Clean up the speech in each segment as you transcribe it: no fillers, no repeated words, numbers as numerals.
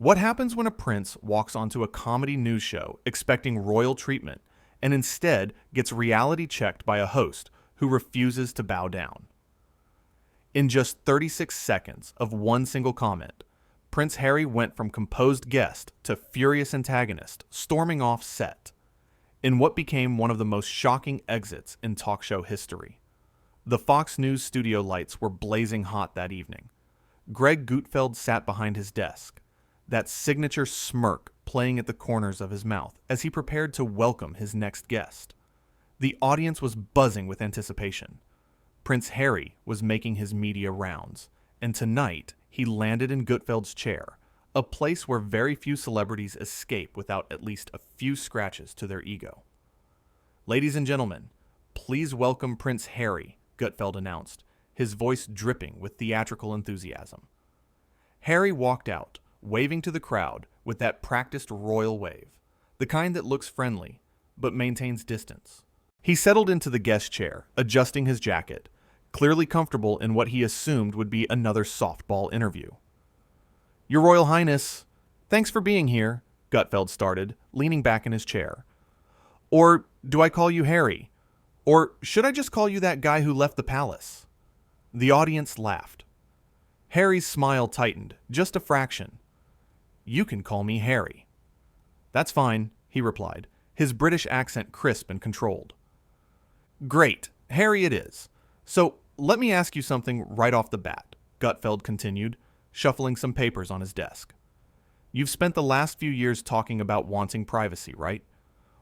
What happens when a prince walks onto a comedy news show expecting royal treatment and instead gets reality checked by a host who refuses to bow down? In just 36 seconds of one single comment, Prince Harry went from composed guest to furious antagonist, storming off set, in what became one of the most shocking exits in talk show history. The Fox News studio lights were blazing hot that evening. Greg Gutfeld sat behind his desk, that signature smirk playing at the corners of his mouth as he prepared to welcome his next guest. The audience was buzzing with anticipation. Prince Harry was making his media rounds, and tonight he landed in Gutfeld's chair, a place where very few celebrities escape without at least a few scratches to their ego. "Ladies and gentlemen, please welcome Prince Harry," Gutfeld announced, his voice dripping with theatrical enthusiasm. Harry walked out, waving to the crowd with that practiced royal wave, the kind that looks friendly but maintains distance. He settled into the guest chair, adjusting his jacket, clearly comfortable in what he assumed would be another softball interview. "Your Royal Highness, thanks for being here," Gutfeld started, leaning back in his chair. "Or do I call you Harry? Or should I just call you that guy who left the palace?" The audience laughed. Harry's smile tightened, just a fraction. "You can call me Harry." "That's fine," he replied, his British accent crisp and controlled. "Great, Harry it is. So let me ask you something right off the bat," Gutfeld continued, shuffling some papers on his desk. "You've spent the last few years talking about wanting privacy, right?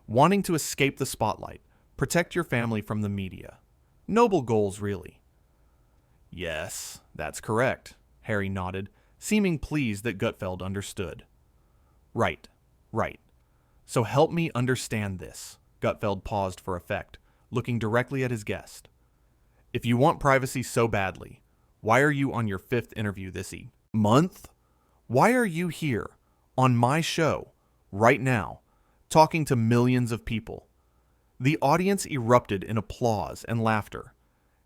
Wanting to escape the spotlight, protect your family from the media. Noble goals, really." "Yes, that's correct," Harry nodded, seeming pleased that Gutfeld understood. Right. So help me understand this." Gutfeld paused for effect, looking directly at his guest. "If you want privacy so badly, why are you on your 5th interview this month? Why are you here, on my show, right now, talking to millions of people?" The audience erupted in applause and laughter.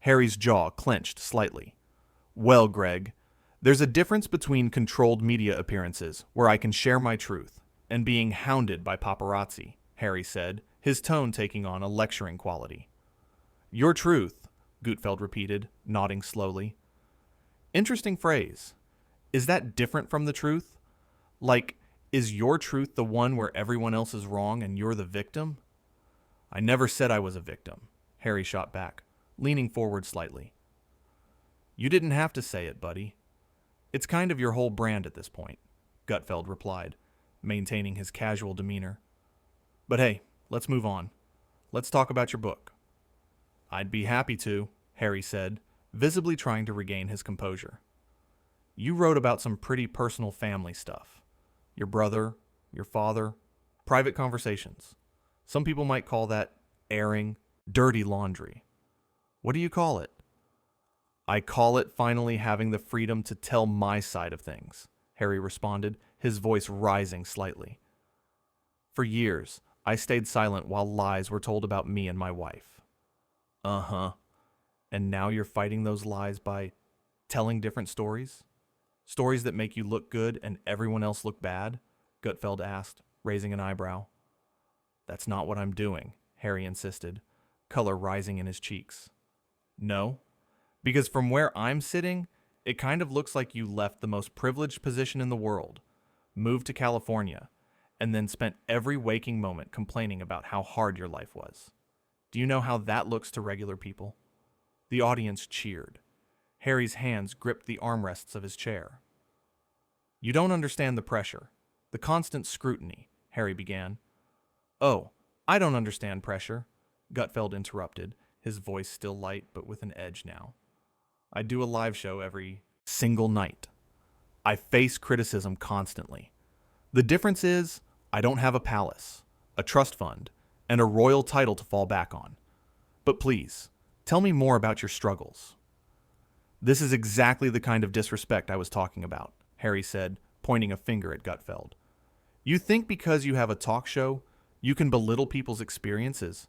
Harry's jaw clenched slightly. "Well, Greg, there's a difference between controlled media appearances, where I can share my truth, and being hounded by paparazzi," Harry said, his tone taking on a lecturing quality. "Your truth," Gutfeld repeated, nodding slowly. "Interesting phrase. Is that different from the truth? Like, is your truth the one where everyone else is wrong and you're the victim?" "I never said I was a victim," Harry shot back, leaning forward slightly. "You didn't have to say it, buddy. It's kind of your whole brand at this point," Gutfeld replied, maintaining his casual demeanor. "But hey, let's move on. Let's talk about your book." "I'd be happy to," Harry said, visibly trying to regain his composure. "You wrote about some pretty personal family stuff. Your brother, your father, private conversations. Some people might call that airing, dirty laundry. What do you call it?" "I call it finally having the freedom to tell my side of things," Harry responded, his voice rising slightly. "For years, I stayed silent while lies were told about me and my wife." "Uh-huh. And now you're fighting those lies by telling different stories? Stories that make you look good and everyone else look bad?" Gutfeld asked, raising an eyebrow. "That's not what I'm doing," Harry insisted, color rising in his cheeks. "No? Because from where I'm sitting, it kind of looks like you left the most privileged position in the world, moved to California, and then spent every waking moment complaining about how hard your life was. Do you know how that looks to regular people?" The audience cheered. Harry's hands gripped the armrests of his chair. "You don't understand the pressure, the constant scrutiny," Harry began. "Oh, I don't understand pressure," Gutfeld interrupted, his voice still light but with an edge now. "I do a live show every single night. I face criticism constantly. The difference is, I don't have a palace, a trust fund, and a royal title to fall back on. But please, tell me more about your struggles." "This is exactly the kind of disrespect I was talking about," Harry said, pointing a finger at Gutfeld. "You think because you have a talk show, you can belittle people's experiences?"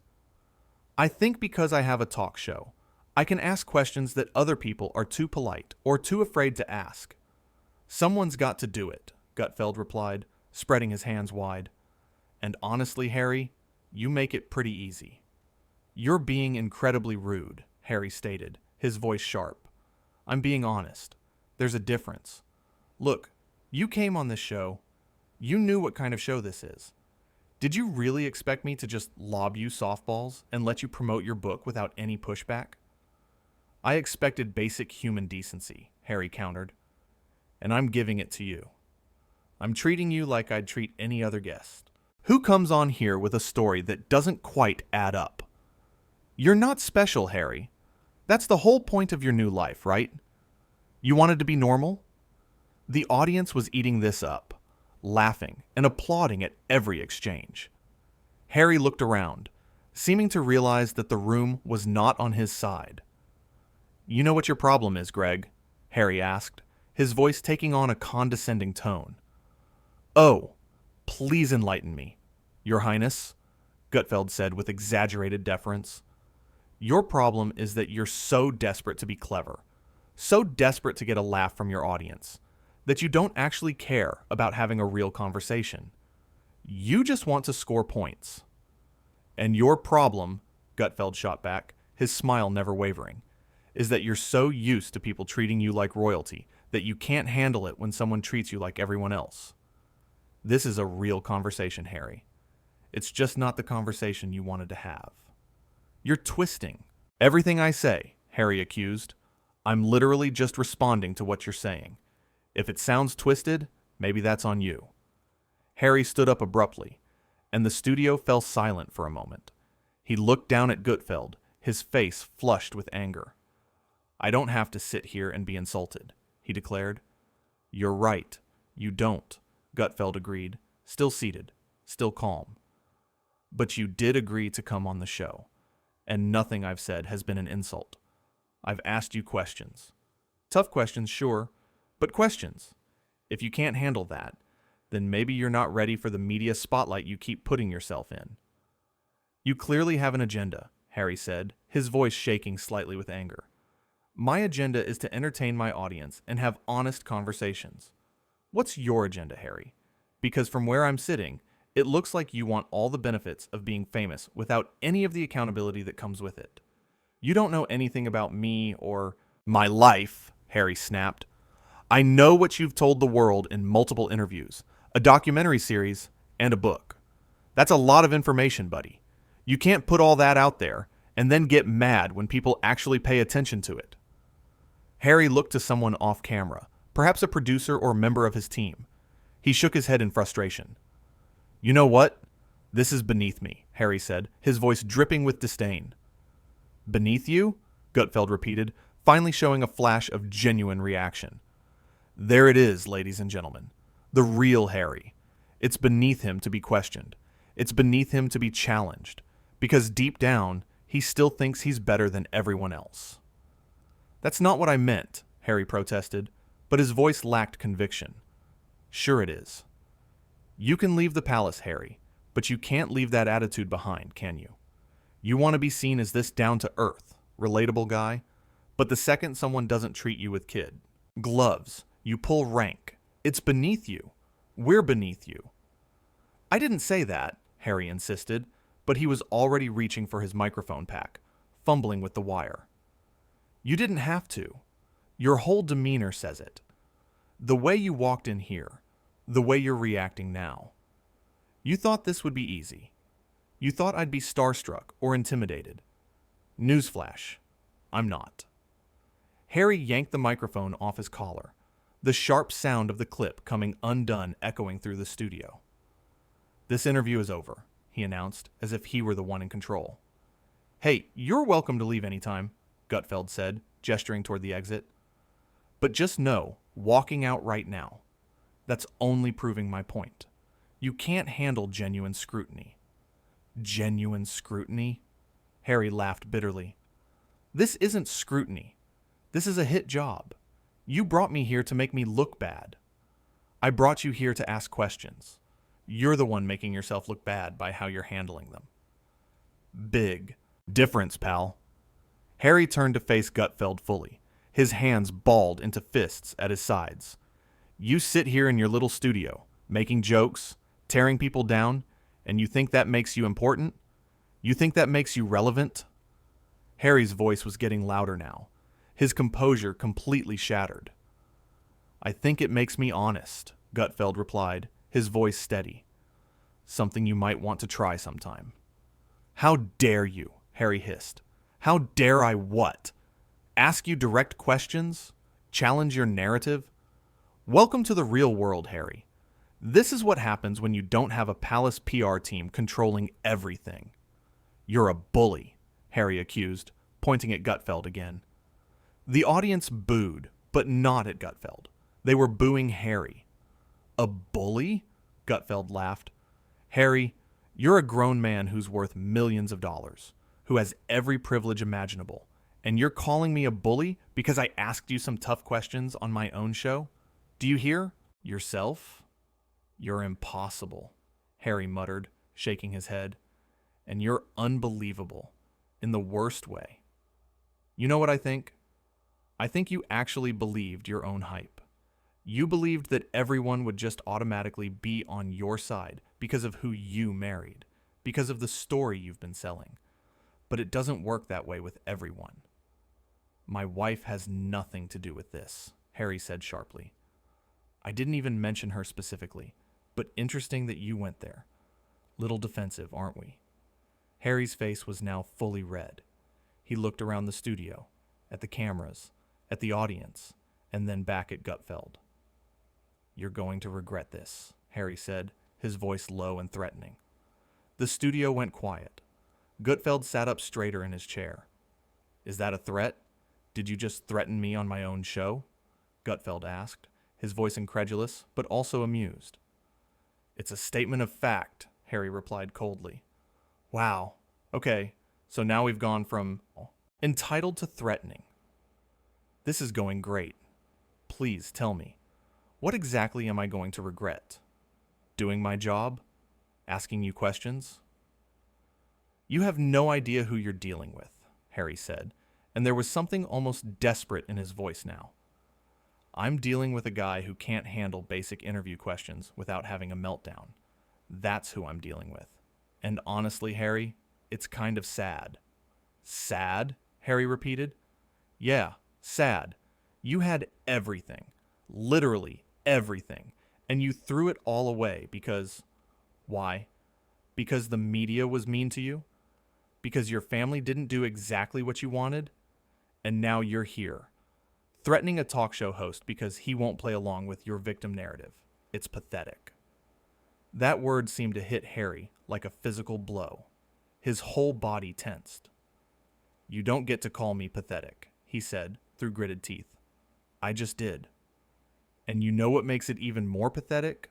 "I think because I have a talk show, I can ask questions that other people are too polite or too afraid to ask. Someone's got to do it," Gutfeld replied, spreading his hands wide. And honestly, Harry, you make it pretty easy. You're being incredibly rude, Harry stated, his voice sharp. I'm being honest. There's a difference. Look, you came on this show. You knew what kind of show this is. Did you really expect me to just lob you softballs and let you promote your book without any pushback? I expected basic human decency, Harry countered, and I'm giving it to you. I'm treating you like I'd treat any other guest. Who comes on here with a story that doesn't quite add up? You're not special, Harry. That's the whole point of your new life, right? You wanted to be normal? The audience was eating this up, laughing and applauding at every exchange. Harry looked around, seeming to realize that the room was not on his side. You know what your problem is, Greg? Harry asked, his voice taking on a condescending tone. Oh, please enlighten me, Your Highness, Gutfeld said with exaggerated deference. Your problem is that you're so desperate to be clever, so desperate to get a laugh from your audience, that you don't actually care about having a real conversation. You just want to score points. And your problem, Gutfeld shot back, his smile never wavering, is that you're so used to people treating you like royalty that you can't handle it when someone treats you like everyone else. This is a real conversation, Harry. It's just not the conversation you wanted to have. You're twisting everything I say, Harry accused. I'm literally just responding to what you're saying. If it sounds twisted, maybe that's on you. Harry stood up abruptly, and the studio fell silent for a moment. He looked down at Gutfeld, his face flushed with anger. I don't have to sit here and be insulted, he declared. You're right, you don't, Gutfeld agreed, still seated, still calm. But you did agree to come on the show, and nothing I've said has been an insult. I've asked you questions. Tough questions, sure, but questions. If you can't handle that, then maybe you're not ready for the media spotlight you keep putting yourself in. You clearly have an agenda, Harry said, his voice shaking slightly with anger. My agenda is to entertain my audience and have honest conversations. What's your agenda, Harry? Because from where I'm sitting, it looks like you want all the benefits of being famous without any of the accountability that comes with it. You don't know anything about me or my life, Harry snapped. I know what you've told the world in multiple interviews, a documentary series, and a book. That's a lot of information, buddy. You can't put all that out there and then get mad when people actually pay attention to it. Harry looked to someone off camera, perhaps a producer or member of his team. He shook his head in frustration. You know what? This is beneath me, Harry said, his voice dripping with disdain. Beneath you? Gutfeld repeated, finally showing a flash of genuine reaction. There it is, ladies and gentlemen. The real Harry. It's beneath him to be questioned. It's beneath him to be challenged. Because deep down, he still thinks he's better than everyone else. That's not what I meant, Harry protested, but his voice lacked conviction. Sure it is. You can leave the palace, Harry, but you can't leave that attitude behind, can you? You want to be seen as this down-to-earth, relatable guy, but the second someone doesn't treat you with kid gloves, you pull rank. It's beneath you. We're beneath you. I didn't say that, Harry insisted, but he was already reaching for his microphone pack, fumbling with the wire. You didn't have to. Your whole demeanor says it. The way you walked in here, the way you're reacting now. You thought this would be easy. You thought I'd be starstruck or intimidated. Newsflash, I'm not. Harry yanked the microphone off his collar, the sharp sound of the clip coming undone echoing through the studio. This interview is over, he announced, as if he were the one in control. Hey, you're welcome to leave anytime, Gutfeld said, gesturing toward the exit. But just know, walking out right now, that's only proving my point. You can't handle genuine scrutiny. Genuine scrutiny? Harry laughed bitterly. This isn't scrutiny. This is a hit job. You brought me here to make me look bad. I brought you here to ask questions. You're the one making yourself look bad by how you're handling them. Big difference, pal. Harry turned to face Gutfeld fully, his hands balled into fists at his sides. You sit here in your little studio, making jokes, tearing people down, and you think that makes you important? You think that makes you relevant? Harry's voice was getting louder now, his composure completely shattered. I think it makes me honest, Gutfeld replied, his voice steady. Something you might want to try sometime. How dare you, Harry hissed. How dare I what? Ask you direct questions? Challenge your narrative? Welcome to the real world, Harry. This is what happens when you don't have a palace PR team controlling everything. You're a bully, Harry accused, pointing at Gutfeld again. The audience booed, but not at Gutfeld. They were booing Harry. A bully? Gutfeld laughed. Harry, you're a grown man who's worth millions of dollars, who has every privilege imaginable, and you're calling me a bully because I asked you some tough questions on my own show? Do you hear? Yourself? You're impossible, Harry muttered, shaking his head. And you're unbelievable, in the worst way. You know what I think? I think you actually believed your own hype. You believed that everyone would just automatically be on your side because of who you married, because of the story you've been selling. But it doesn't work that way with everyone. My wife has nothing to do with this, Harry said sharply. I didn't even mention her specifically, but interesting that you went there. Little defensive, aren't we? Harry's face was now fully red. He looked around the studio, at the cameras, at the audience, and then back at Gutfeld. You're going to regret this, Harry said, his voice low and threatening. The studio went quiet. Gutfeld sat up straighter in his chair. Is that a threat? Did you just threaten me on my own show? Gutfeld asked, his voice incredulous, but also amused. It's a statement of fact, Harry replied coldly. Wow. Okay, so now we've gone from entitled to threatening. This is going great. Please tell me, what exactly am I going to regret? Doing my job? Asking you questions? You have no idea who you're dealing with, Harry said, and there was something almost desperate in his voice now. I'm dealing with a guy who can't handle basic interview questions without having a meltdown. That's who I'm dealing with. And honestly, Harry, it's kind of sad. Sad? Harry repeated. Yeah, sad. You had everything. Literally everything. And you threw it all away because... Why? Because the media was mean to you? Because your family didn't do exactly what you wanted? And now you're here, threatening a talk show host because he won't play along with your victim narrative. It's pathetic. That word seemed to hit Harry like a physical blow. His whole body tensed. You don't get to call me pathetic, he said through gritted teeth. I just did. And you know what makes it even more pathetic?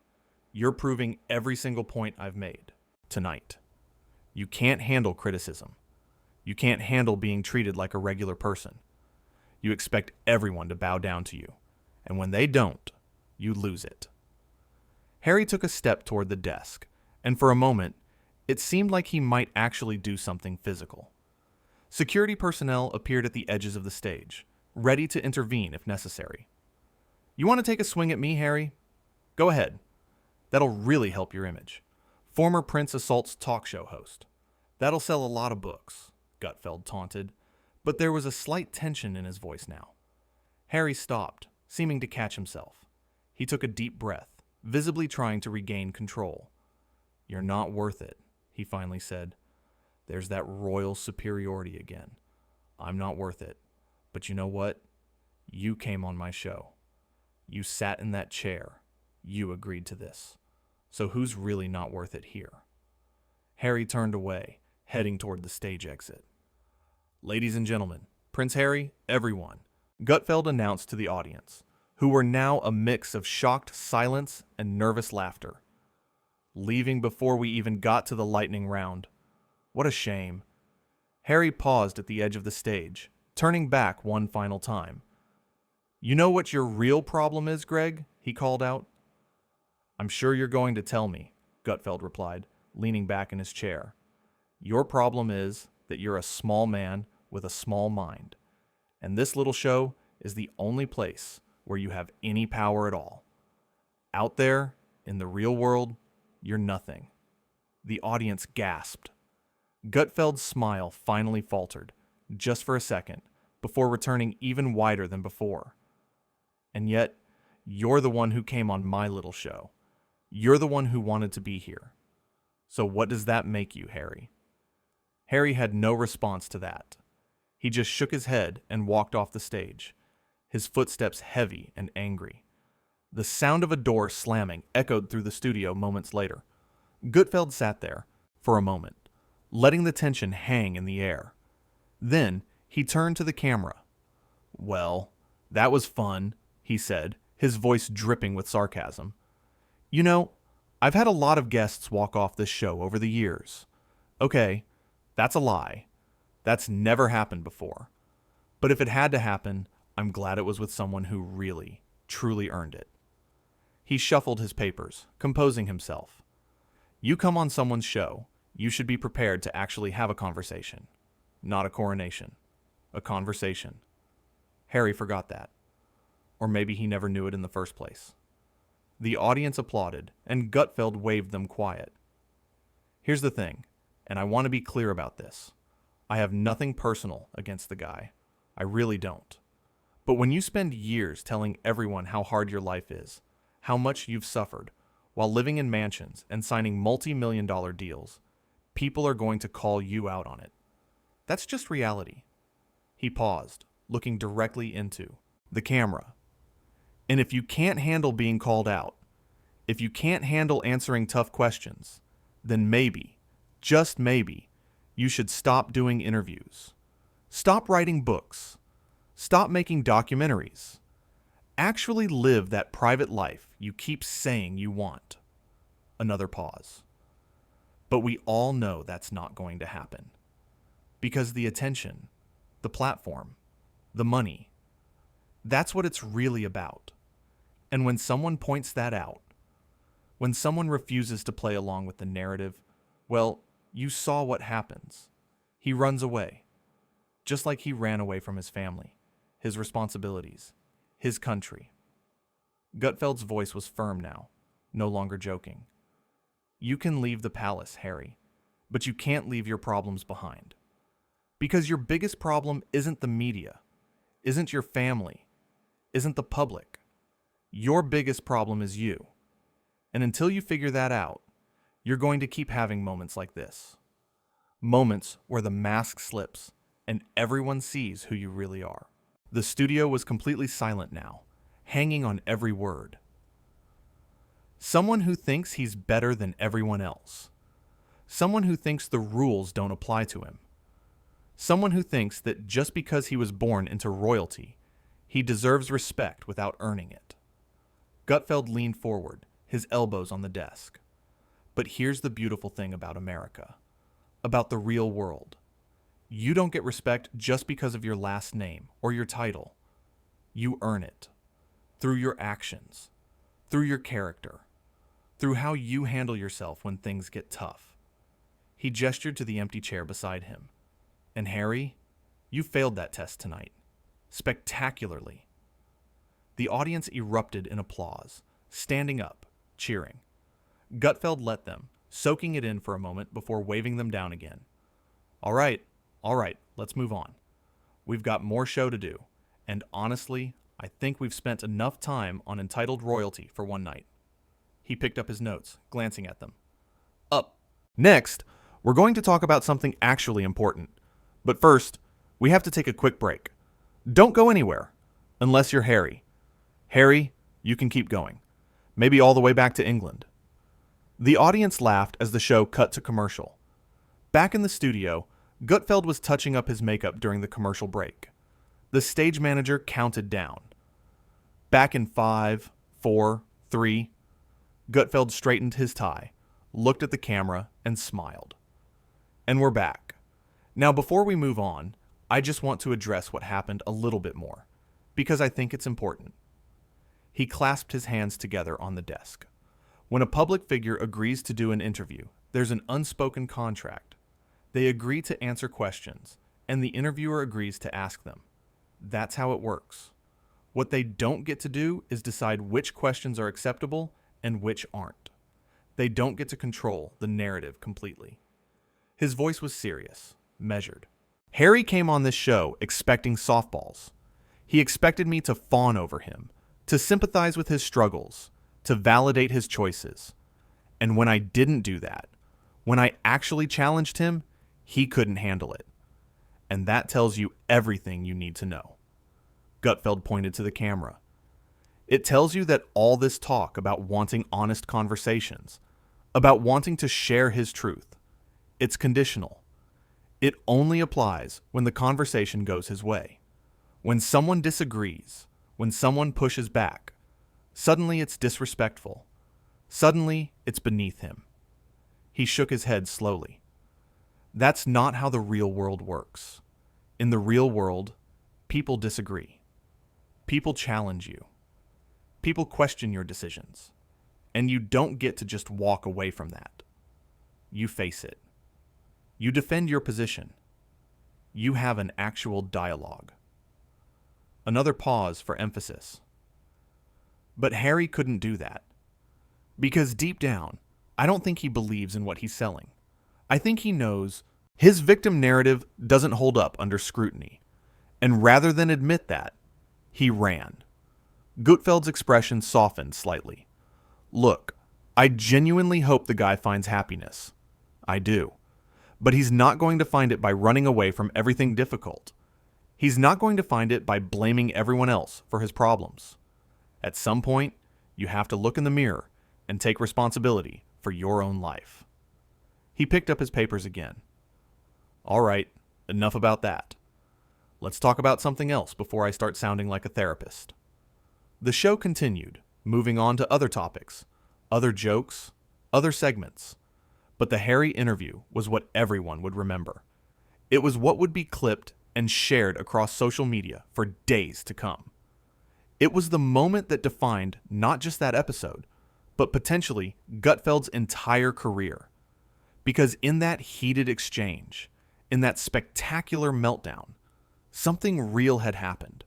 You're proving every single point I've made tonight. You can't handle criticism. You can't handle being treated like a regular person. You expect everyone to bow down to you. And when they don't, you lose it. Harry took a step toward the desk, and for a moment, it seemed like he might actually do something physical. Security personnel appeared at the edges of the stage, ready to intervene if necessary. You want to take a swing at me, Harry? Go ahead. That'll really help your image. Former Prince Assault's talk show host. That'll sell a lot of books, Gutfeld taunted, but there was a slight tension in his voice now. Harry stopped, seeming to catch himself. He took a deep breath, visibly trying to regain control. You're not worth it, he finally said. There's that royal superiority again. I'm not worth it. But you know what? You came on my show. You sat in that chair. You agreed to this. So who's really not worth it here? Harry turned away, heading toward the stage exit. Ladies and gentlemen, Prince Harry, everyone, Gutfeld announced to the audience, who were now a mix of shocked silence and nervous laughter. Leaving before we even got to the lightning round. What a shame. Harry paused at the edge of the stage, turning back one final time. You know what your real problem is, Greg? He called out. I'm sure you're going to tell me, Gutfeld replied, leaning back in his chair. Your problem is that you're a small man with a small mind, and this little show is the only place where you have any power at all. Out there, in the real world, you're nothing. The audience gasped. Gutfeld's smile finally faltered, just for a second, before returning even wider than before. And yet, you're the one who came on my little show. You're the one who wanted to be here. So what does that make you, Harry? Harry had no response to that. He just shook his head and walked off the stage, his footsteps heavy and angry. The sound of a door slamming echoed through the studio moments later. Gutfeld sat there, for a moment, letting the tension hang in the air. Then, he turned to the camera. "Well, that was fun," he said, his voice dripping with sarcasm. "You know, I've had a lot of guests walk off this show over the years. Okay, that's a lie. That's never happened before. But if it had to happen, I'm glad it was with someone who really, truly earned it." He shuffled his papers, composing himself. You come on someone's show, you should be prepared to actually have a conversation. Not a coronation. A conversation. Harry forgot that. Or maybe he never knew it in the first place. The audience applauded, and Gutfeld waved them quiet. Here's the thing, and I want to be clear about this. I have nothing personal against the guy. I really don't. But when you spend years telling everyone how hard your life is, how much you've suffered, while living in mansions and signing multi-million-dollar deals, people are going to call you out on it. That's just reality. He paused, looking directly into the camera. And if you can't handle being called out, if you can't handle answering tough questions, then maybe, just maybe, you should stop doing interviews. Stop writing books. Stop making documentaries. Actually live that private life you keep saying you want. Another pause. But we all know that's not going to happen. Because the attention, the platform, the money, that's what it's really about. And when someone points that out, when someone refuses to play along with the narrative, well, you saw what happens. He runs away. Just like he ran away from his family, his responsibilities, his country. Gutfeld's voice was firm now, no longer joking. You can leave the palace, Harry, but you can't leave your problems behind. Because your biggest problem isn't the media, isn't your family, isn't the public. Your biggest problem is you. And until you figure that out, you're going to keep having moments like this. Moments where the mask slips and everyone sees who you really are. The studio was completely silent now, hanging on every word. Someone who thinks he's better than everyone else. Someone who thinks the rules don't apply to him. Someone who thinks that just because he was born into royalty, he deserves respect without earning it. Gutfeld leaned forward, his elbows on the desk. But here's the beautiful thing about America, about the real world. You don't get respect just because of your last name or your title. You earn it through your actions, through your character, through how you handle yourself when things get tough. He gestured to the empty chair beside him. And Harry, you failed that test tonight. Spectacularly. The audience erupted in applause, standing up, cheering. Gutfeld let them, soaking it in for a moment before waving them down again. All right, let's move on. We've got more show to do, and honestly, I think we've spent enough time on entitled royalty for one night. He picked up his notes, glancing at them. Up. Next, we're going to talk about something actually important. But first, we have to take a quick break. Don't go anywhere, unless you're Harry. Harry, you can keep going. Maybe all the way back to England. The audience laughed as the show cut to commercial. Back in the studio, Gutfeld was touching up his makeup during the commercial break. The stage manager counted down. Back in 5, 4, 3. Gutfeld straightened his tie, looked at the camera, and smiled. And we're back. Now, before we move on, I just want to address what happened a little bit more, because I think it's important. He clasped his hands together on the desk. When a public figure agrees to do an interview, there's an unspoken contract. They agree to answer questions, and the interviewer agrees to ask them. That's how it works. What they don't get to do is decide which questions are acceptable and which aren't. They don't get to control the narrative completely. His voice was serious, measured. Harry came on this show expecting softballs. He expected me to fawn over him, to sympathize with his struggles, to validate his choices. And when I didn't do that, when I actually challenged him, he couldn't handle it. And that tells you everything you need to know. Gutfeld pointed to the camera. It tells you that all this talk about wanting honest conversations, about wanting to share his truth, it's conditional. It only applies when the conversation goes his way. When someone disagrees, when someone pushes back, suddenly it's disrespectful. Suddenly it's beneath him. He shook his head slowly. That's not how the real world works. In the real world, people disagree. People challenge you. People question your decisions. And you don't get to just walk away from that. You face it. You defend your position. You have an actual dialogue. Another pause for emphasis. But Harry couldn't do that. Because deep down, I don't think he believes in what he's selling. I think he knows his victim narrative doesn't hold up under scrutiny. And rather than admit that, he ran. Gutfeld's expression softened slightly. Look, I genuinely hope the guy finds happiness. I do. But he's not going to find it by running away from everything difficult. He's not going to find it by blaming everyone else for his problems. At some point, you have to look in the mirror and take responsibility for your own life. He picked up his papers again. All right, enough about that. Let's talk about something else before I start sounding like a therapist. The show continued, moving on to other topics, other jokes, other segments. But the Harry interview was what everyone would remember. It was what would be clipped and shared across social media for days to come. It was the moment that defined not just that episode, but potentially Gutfeld's entire career. Because in that heated exchange, in that spectacular meltdown, something real had happened.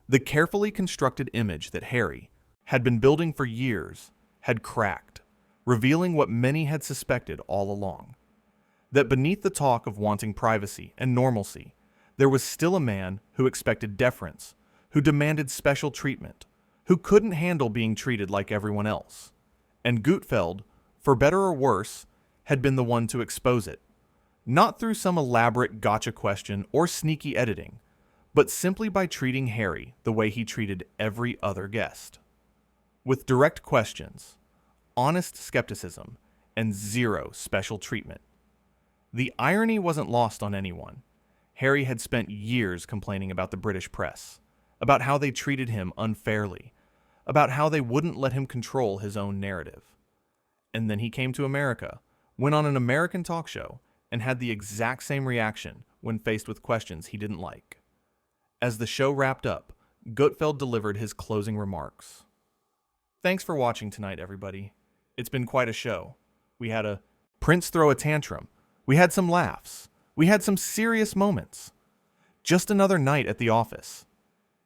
The carefully constructed image that Harry had been building for years had cracked, revealing what many had suspected all along. That beneath the talk of wanting privacy and normalcy, there was still a man who expected deference, who demanded special treatment, who couldn't handle being treated like everyone else. And Gutfeld, for better or worse, had been the one to expose it. Not through some elaborate gotcha question or sneaky editing, but simply by treating Harry the way he treated every other guest. With direct questions, honest skepticism, and zero special treatment. The irony wasn't lost on anyone. Harry had spent years complaining about the British press, about how they treated him unfairly, about how they wouldn't let him control his own narrative. And then he came to America, went on an American talk show, and had the exact same reaction when faced with questions he didn't like. As the show wrapped up, Gutfeld delivered his closing remarks. Thanks for watching tonight, everybody. It's been quite a show. We had a Prince throw a tantrum. We had some laughs. We had some serious moments. Just another night at the office.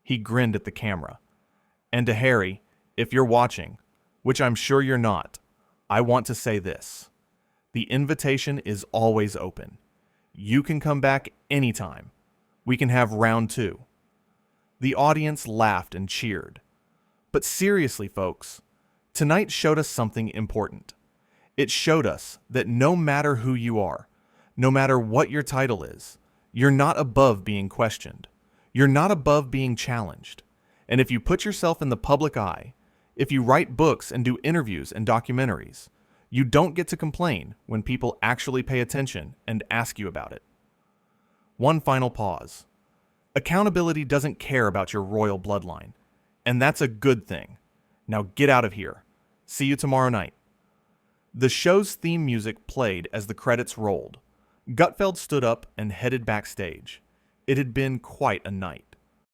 He grinned at the camera. And to Harry, if you're watching, which I'm sure you're not, I want to say this. The invitation is always open. You can come back anytime. We can have round 2. The audience laughed and cheered. But seriously, folks, tonight showed us something important. It showed us that no matter who you are, no matter what your title is, you're not above being questioned. You're not above being challenged. And if you put yourself in the public eye, if you write books and do interviews and documentaries, you don't get to complain when people actually pay attention and ask you about it. One final pause. Accountability doesn't care about your royal bloodline, and that's a good thing. Now get out of here. See you tomorrow night. The show's theme music played as the credits rolled. Gutfeld stood up and headed backstage. It had been quite a night.